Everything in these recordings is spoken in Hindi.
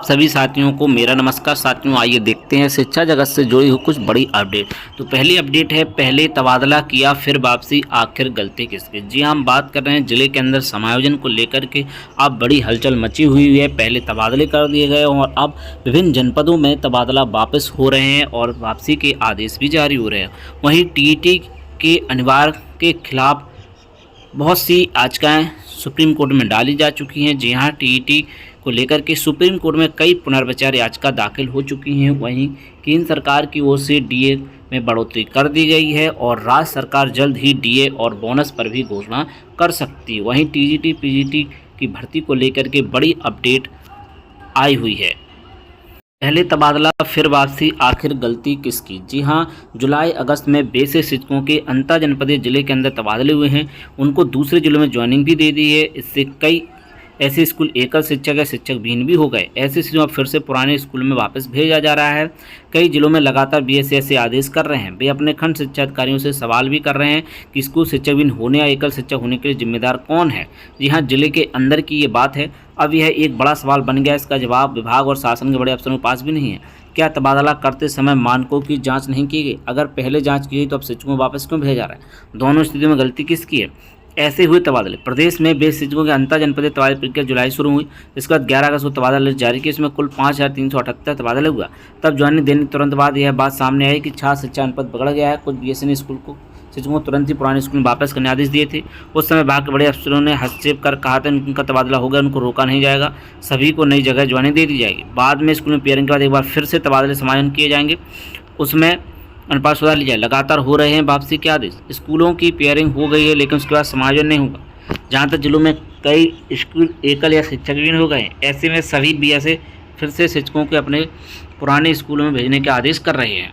सभी साथियों को मेरा नमस्कार। साथियों, आइए देखते हैं शिक्षा जगत से जुड़ी हुई कुछ बड़ी अपडेट। तो पहली अपडेट है, पहले तबादला किया फिर वापसी, आखिर गलती किसकी। जी हाँ, हम बात कर रहे हैं जिले के अंदर समायोजन को लेकर के अब बड़ी हलचल मची हुई है। पहले तबादले कर दिए गए और अब विभिन्न जनपदों में तबादला वापस हो रहे हैं और वापसी के आदेश भी जारी हो रहे हैं। वहीं टीईटी के अनिवार्य के खिलाफ बहुत सी याचिकाएं सुप्रीम कोर्ट में डाली जा चुकी हैं। जी हाँ, टीईटी को लेकर के सुप्रीम कोर्ट में कई पुनर्विचार याचिका दाखिल हो चुकी हैं। वहीं केंद्र सरकार की ओर से डीए में बढ़ोतरी कर दी गई है और राज्य सरकार जल्द ही डीए और बोनस पर भी घोषणा कर सकती है। वहीं टीजीटी पीजीटी की भर्ती को लेकर के बड़ी अपडेट आई हुई है। पहले तबादला फिर वापसी, आखिर गलती किसकी। जी हाँ, जुलाई अगस्त में बेसिक शिक्षकों के अंतर जनपदीय जिले के अंदर तबादले हुए हैं। उनको दूसरे जिलों में ज्वाइनिंग भी दे दी है। इससे कई ऐसे स्कूल एकल शिक्षक या शिक्षक विहीन भी हो गए। ऐसे स्कूलों फिर से पुराने स्कूल में वापस भेजा जा रहा है। कई जिलों में लगातार बीएसएस से आदेश कर रहे हैं। वे अपने खंड शिक्षा अधिकारियों से सवाल भी कर रहे हैं कि स्कूल शिक्षक विहीन होने या एकल शिक्षक होने के लिए जिम्मेदार कौन है। जी हाँ, जिले के अंदर की ये बात है। अब यह एक बड़ा सवाल बन गया। इसका जवाब विभाग और शासन के बड़े अफसरों के पास भी नहीं है। क्या तबादला करते समय मानकों की जांच नहीं की गई? अगर पहले जांच की गई तो अब शिक्षकों को वापस क्यों भेजा जा रहा है? दोनों स्थितियों में गलती किसकी है? ऐसे हुए तबादले। प्रदेश में बेसिक शिक्षकों के अंतर जनपदीय तबादले प्रक्रिया जुलाई शुरू हुई। इसके बाद 11 अगस्त को तबादला लिस्ट जारी की। इसमें कुल 5378 तबादला हुआ। तब ज्वाइनिंग देने तुरंत बाद यह बात सामने आई कि छात्र शिक्षा अनुपात बिगड़ गया है। कुछ बीएसएन स्कूल को शिक्षकों को तुरंत ही पुराने स्कूल में वापस करने आदेश दिए थे। उस समय विभाग के बड़े अफसरों ने हस्तक्षेप कर कहा था उनका तबादला हो गया, उनको रोका नहीं जाएगा, सभी को नई जगह ज्वाइनिंग दे दी जाएगी। बाद में स्कूल में पेयरिंग के बाद एक बार फिर से तबादले समायोजन किए जाएंगे, उसमें अनुपात सुधार ली जाए। लगातार हो रहे हैं वापसी के आदेश। स्कूलों की पेयरिंग हो गई है लेकिन उसके बाद समायोजन नहीं होगा। जहाँ तक जिलों में कई स्कूल एकल या शिक्षक विहीन हो गए, ऐसे में सभी बीएसए फिर से शिक्षकों के अपने पुराने स्कूलों में भेजने के आदेश कर रहे हैं।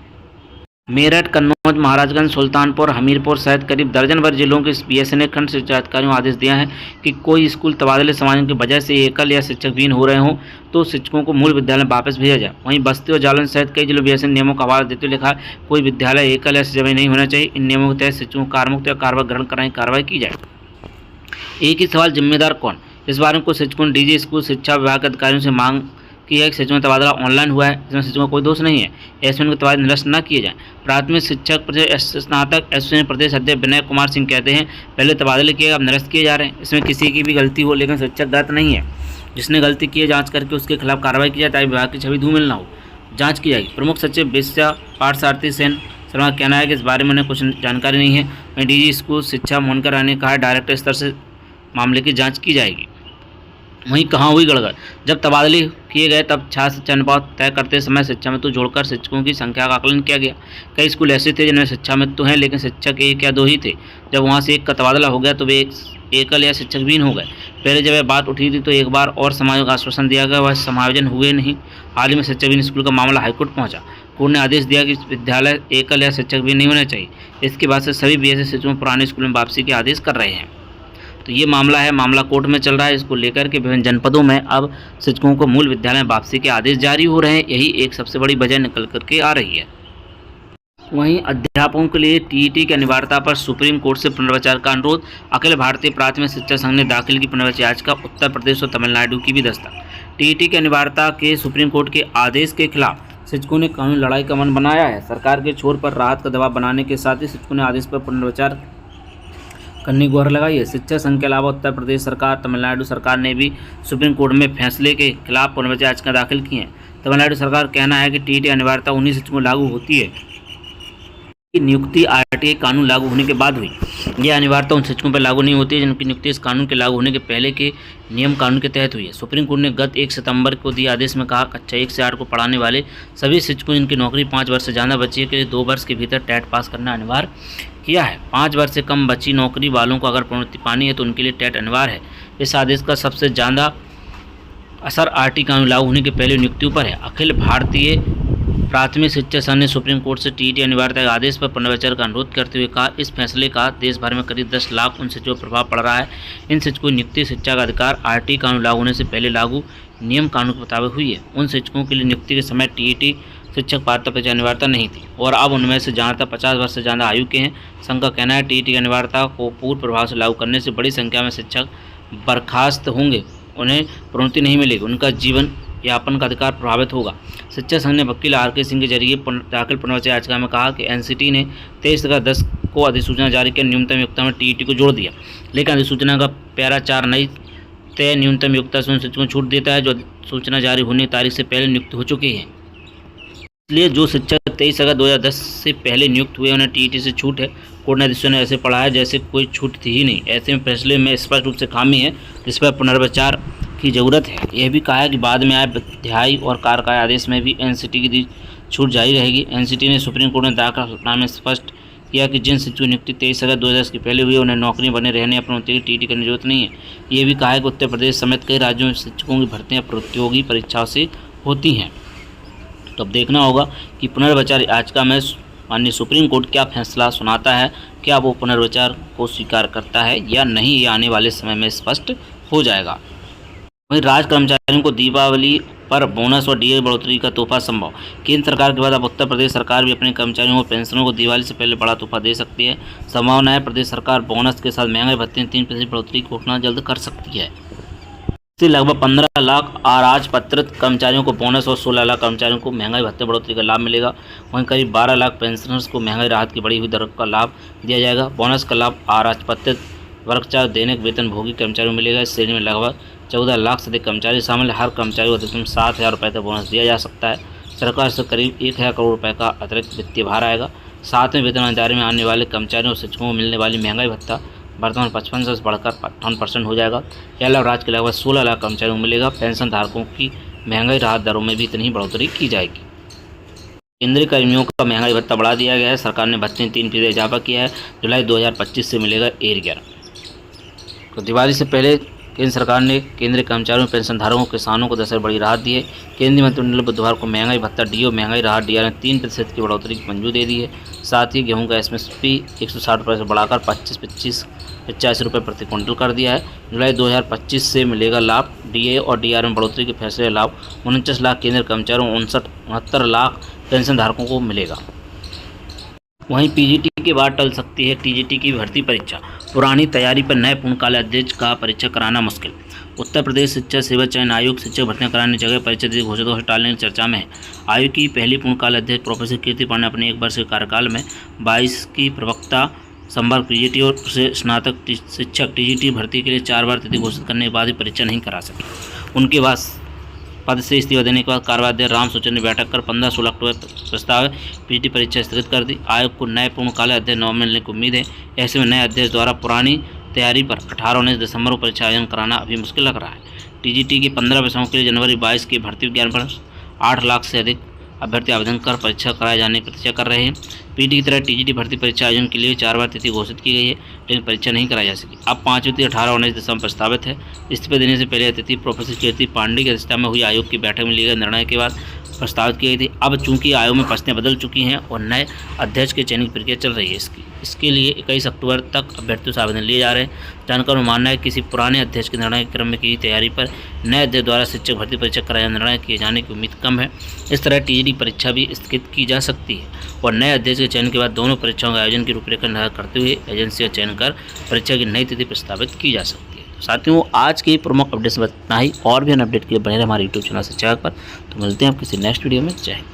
मेरठ, कन्नौज, महाराजगंज, सुल्तानपुर, हमीरपुर सहित करीब दर्जन भर जिलों के बीएसए ने खंड शिक्षा अधिकारियों को आदेश दिया है कि कोई स्कूल तबादले समायोजन की वजह से एकल या शिक्षक विहीन हो रहे हों तो शिक्षकों को मूल विद्यालय में वापस भेजा जाए। वहीं बस्ती और जालौन सहित कई जिलों बीएसए नियमों का हवाला देते हुए लिखा है, कोई विद्यालय एकल या शिक्षक विहीन नहीं होना चाहिए। इन नियमों के तहत शिक्षकों को कार्यमुक्त या कार्रवाई ग्रहण कराने की कार्रवाई की जाए। एक ही सवाल, जिम्मेदार कौन? इस बारे में कुछ शिक्षकों ने डीजी स्कूल शिक्षा विभाग के अधिकारियों से मांग की है कि शिक्षकों का तबादला ऑनलाइन हुआ है, इसमें शिक्षकों का कोई दोष नहीं है। ऐसे में उनके तबादले निरस्त न किए जाएं। प्राथमिक शिक्षक स्नातक एसोसिएशन प्रदेश अध्यक्ष विनय कुमार सिंह कहते हैं, पहले तबादले किए अब निरस्त किए जा रहे हैं। इसमें किसी की भी गलती हो लेकिन शिक्षक गलत नहीं है। जिसने गलती की है जाँच करके उसके खिलाफ कार्रवाई की जाए ताकि विभाग की छवि धूमिल न हो। जाँच की जाएगी। प्रमुख सचिव विद्या पार्थसारथी सेन शर्मा का कहना है कि इस बारे में उन्हें कुछ जानकारी नहीं है। वहीं डीजी स्कूल शिक्षा मोहन राय ने कहा, डायरेक्टर स्तर से मामले की जांच की जाएगी। वहीं कहाँ हुई गड़बड़? जब तबादले किए गए तब छात्र शिक्षा अनुपात तय करते समय शिक्षा मित्र जोड़कर शिक्षकों की संख्या का आकलन किया गया। कई स्कूल ऐसे थे जिनमें शिक्षा मित्र तो हैं लेकिन शिक्षक एक या दो ही थे। जब वहां से एक का तबादला हो गया तो वे एकल या शिक्षक विहीन हो गए। पहले जब यह बात उठी थी तो एक बार और समायोजन का आश्वासन दिया गया, वह समायोजन हुए नहीं। हाल ही में शिक्षक विहीन स्कूल का मामला हाईकोर्ट पहुंचा। कोर्ट ने आदेश दिया कि विद्यालय एकल या शिक्षक विहीन नहीं होना चाहिए। इसके बाद से सभी बीएसए शिक्षकों पुराने स्कूल में वापसी के आदेश कर रहे हैं। तो ये मामला है, मामला कोर्ट में चल रहा है। इसको लेकर के विभिन्न जनपदों में अब शिक्षकों को मूल विद्यालय में वापसी के आदेश जारी हो रहे हैं। यही एक सबसे बड़ी वजह निकल करके आ रही है। वहीं अध्यापकों के लिए टीईटी की अनिवार्यता पर सुप्रीम कोर्ट से पुनर्विचार का अनुरोध। अखिल भारतीय प्राथमिक शिक्षा संघ ने दाखिल की पुनर्विचार याचिका। उत्तर प्रदेश और तमिलनाडु की भी दस्तक। टीईटी की अनिवार्यता के सुप्रीम कोर्ट के आदेश के खिलाफ शिक्षकों ने कानूनी लड़ाई का मन बनाया है। सरकार के छोर पर राहत का दबाव बनाने के साथ ही शिक्षकों ने आदेश पर पुनर्विचार करने की गुहार लगाई है। शिक्षा संघ के अलावा उत्तर प्रदेश सरकार, तमिलनाडु सरकार ने भी सुप्रीम कोर्ट में फैसले के खिलाफ पुनर्विचार याचिका दाखिल की है। तमिलनाडु सरकार का कहना है कि टीईटी अनिवार्यता उन्हीं शिक्षकों को लागू होती है की नियुक्ति आरटीआई कानून लागू होने के बाद हुई। यह अनिवार्यता उन शिक्षकों पर लागू नहीं होती है जिनकी नियुक्ति इस कानून के लागू होने के पहले के नियम कानून के तहत हुई है। सुप्रीम कोर्ट ने गत 1 सितंबर को दिए आदेश में कहा, कक्षा 1 से 8 को पढ़ाने वाले सभी शिक्षकों जिनकी नौकरी 5 वर्ष से ज़्यादा बची है के लिए 2 वर्ष के भीतर टेट पास करना अनिवार्य किया है। 5 वर्ष से कम बची नौकरी वालों को अगर प्रोन्नति पानी है तो उनके लिए टेट अनिवार्य है। इस आदेश का सबसे ज़्यादा असर आरटी कानून लागू होने के पहले नियुक्तियों पर है। अखिल भारतीय प्राथमिक शिक्षा संघ ने सुप्रीम कोर्ट से टीईटी अनिवार्यता के आदेश पर पुनर्विचार का अनुरोध करते हुए कहा, इस फैसले का देश भर में करीब 10 लाख उन शिक्षकों पर प्रभाव पड़ रहा है। इन शिक्षकों की नियुक्ति शिक्षा का अधिकार आरटी कानून लागू होने से पहले लागू नियम कानून के मुताबिक हुई है। उन शिक्षकों के लिए नियुक्ति के समय टीईटी शिक्षक पात्रता परीक्षा अनिवार्यता नहीं थी और अब उनमें से जहाँ तक 50 वर्ष से ज़्यादा आयु के हैं। संघ का कहना है, टीईटी की अनिवार्यता को पूर्ण प्रभाव से लागू करने से बड़ी संख्या में शिक्षक बर्खास्त होंगे, उन्हें प्रोन्नति नहीं मिलेगी, उनका जीवन यापन का अधिकार प्रभावित होगा। शिक्षा संघ ने वकील आर.के. सिंह के जरिए दाखिल पुनर्विचार याचिका में कहा कि एनसीटी ने 23/10 को अधिसूचना जारी कर न्यूनतम योग्यता में टीईटी को जोड़ दिया, लेकिन अधिसूचना का पैरा 4 नई तय न्यूनतम योग्यता से उन शिक्षकों को छूट देता है जो सूचना जारी होने की तारीख से पहले नियुक्त हो चुके हैं। इसलिए जो शिक्षक 23 अगस्त 2010 से पहले नियुक्त हुए उन्हें टीईटी से छूट है। कोर्ट ने अधिसूचना ऐसे पढ़ा है जैसे कोई छूट थी ही नहीं। ऐसे में फैसले में स्पष्ट रूप से खामी है जिस पर पुनर्विचार की जरूरत है। यह भी कहा है कि बाद में आए विधायी और कार्यकारी आदेश में भी एनसीटी की दी छूट जारी रहेगी। एनसीटी ने सुप्रीम कोर्ट में दाखिल हलफनामे में स्पष्ट किया कि जिन शिक्षकों की नियुक्ति 23 अगस्त 2010 के पहले हुई उन्हें नौकरी बने रहने या प्रोन्नति की टीईटी करने की जरूरत नहीं है। ये भी कहा है कि उत्तर प्रदेश समेत कई राज्यों में शिक्षकों की भर्तियाँ प्रतियोगी परीक्षाओं से होती हैं। तो अब देखना होगा कि पुनर्विचार याचिका में माननीय सुप्रीम कोर्ट क्या फैसला सुनाता है, क्या वो पुनर्विचार को स्वीकार करता है या नहीं, ये आने वाले समय में स्पष्ट हो जाएगा। वहीं राज्य कर्मचारियों को दीपावली पर बोनस और डीए बढ़ोतरी का तोहफा संभव। केंद्र सरकार के बाद अब उत्तर प्रदेश सरकार भी अपने कर्मचारियों और पेंशनरों को दिवाली से पहले बड़ा तोहफा दे सकती है। संभावना है प्रदेश सरकार बोनस के साथ महंगाई भत्ते 3% बढ़ोतरी की घोषणा जल्द कर सकती है। इससे लगभग 15 लाख अराजपत्रित कर्मचारियों को बोनस और 16 लाख कर्मचारियों को महंगाई भत्ते बढ़ोतरी का लाभ मिलेगा। वहीं करीब 12 लाख पेंशनर्स को महंगाई राहत की बढ़ी हुई दर का लाभ दिया जाएगा। बोनस का लाभ अराजपत्रित वर्ग 4 दैनिक वेतनभोगी कर्मचारियों को मिलेगा। इस श्रेणी में लगभग 14 लाख से अधिक कर्मचारी शामिल है। हर कर्मचारी को अधिकतम 7,000 रुपये तक बोनस दिया जा सकता है। सरकार से करीब 1,000 करोड़ रुपये का अतिरिक्त वित्तीय भार आएगा। साथ में वेतन दायरे में आने वाले कर्मचारियों और शिक्षकों को मिलने वाली महंगाई भत्ता वर्तमान 55 से बढ़कर 58% हो जाएगा। यह लाभ राज्य के लगभग 16 लाख कर्मचारियों को मिलेगा। पेंशन धारकों की महंगाई राहत दरों में भी इतनी बढ़ोतरी की जाएगी। केंद्रीय कर्मियों का महंगाई भत्ता बढ़ा दिया गया है। सरकार ने भत्ते में 3% इजाफा किया है। जुलाई 2025 से मिलेगा एयर। तो दिवाली से पहले केंद्र सरकार ने केंद्रीय कर्मचारियों, पेंशनधारकों, किसानों को 10 बड़ी राहत दी है। केंद्रीय मंत्रिमंडल ने बुधवार को महंगाई भत्ता डी और महंगाई राहत डीआर में 3% की बढ़ोतरी की मंजूरी दे दी है। साथ ही गेहूं का एमएसपी 160 रुपये से बढ़ाकर 85 रुपये प्रति क्विंटल कर दिया है। जुलाई 2025 से मिलेगा लाभ। डीए और डीआर में बढ़ोतरी के फैसले लाभ 49 लाख केंद्रीय कर्मचारियों, 69 लाख पेंशनधारकों को मिलेगा। वहीं पीजीटी के बाद टल सकती है टीजीटी की भर्ती परीक्षा। पुरानी तैयारी पर नए पूर्णकालिक अध्यक्ष का परीक्षा कराना मुश्किल। उत्तर प्रदेश शिक्षा सेवा चयन आयोग शिक्षक भर्तियां कराने की जगह परीक्षा तिथि घोषित और टालने की चर्चा में है। आयोग की पहली पूर्णकालिक अध्यक्ष प्रोफेसर कीर्ति पांडे अपने 1 वर्ष के कार्यकाल में 22 की प्रवक्ता संवर्ग पीजीटी और स्नातक शिक्षक टीजीटी भर्ती के लिए 4 बार तिथि घोषित करने के बाद ही परीक्षा नहीं करा सके। उनके बाद पद से इस्तीफा देने के बाद कार्यवाही अध्यक्ष राम सूचन ने बैठक कर 15-16 अक्टूबर प्रस्ताव पीजीटी परीक्षा स्थगित कर दी। आयोग को नए पूर्णकालिक अध्यक्ष नवंबर मिलने की उम्मीद है। ऐसे में नए अध्यक्ष द्वारा पुरानी तैयारी पर 18-19 दिसंबर को परीक्षा आयोजन कराना अभी मुश्किल लग रहा है। टीजीटी के 15 विषयों के लिए जनवरी 22 के भर्ती विज्ञान पर 8 लाख से अधिक अभ्यर्थी आवेदन कर परीक्षा कराए जाने की प्रतीक्षा कर रहे हैं। पीटी की तरह टीजीटी भर्ती परीक्षा आयोजन के लिए 4 बार तिथि घोषित की गई है, लेकिन परीक्षा नहीं कराई जा सकी। अब 5वीं तिथि 18-19 दिसंबर प्रस्तावित है। इस्तीफा देने से पहले तिथि प्रोफेसर कीर्ति पांडे की अध्यक्षता में हुई आयोग की बैठक में लिए गए निर्णय के बाद प्रस्तावित की गई थी। अब चूंकि आयोग में परिस्थितियां बदल चुकी हैं और नए अध्यक्ष की चयन की प्रक्रिया चल रही है, इसके लिए 21 अक्टूबर तक अभ्यर्थियों से आवेदन लिए जा रहे हैं। जानकारों का मानना है कि किसी पुराने अध्यक्ष के निर्णय के क्रम में की तैयारी पर नए अध्यक्ष द्वारा शिक्षक भर्ती परीक्षा कराया निर्णय किए जाने की उम्मीद कम है। इस तरह टीजीटी परीक्षा भी स्थगित की जा सकती है और नए अध्यक्ष के चयन के बाद दोनों परीक्षाओं के आयोजन की रूपरेखा निर्धारित करते हुए एजेंसी का चयन कर परीक्षा की नई तिथि प्रस्तावित की जा सकती है। तो साथियों, आज की प्रमुख अपडेट्स में इतना ही। और भी अन्य अपडेट के लिए बने रहे हमारे यूट्यूब चैनल शिक्षा पर। तो मिलते हैं आप किसी नेक्स्ट वीडियो में। जय हिंद।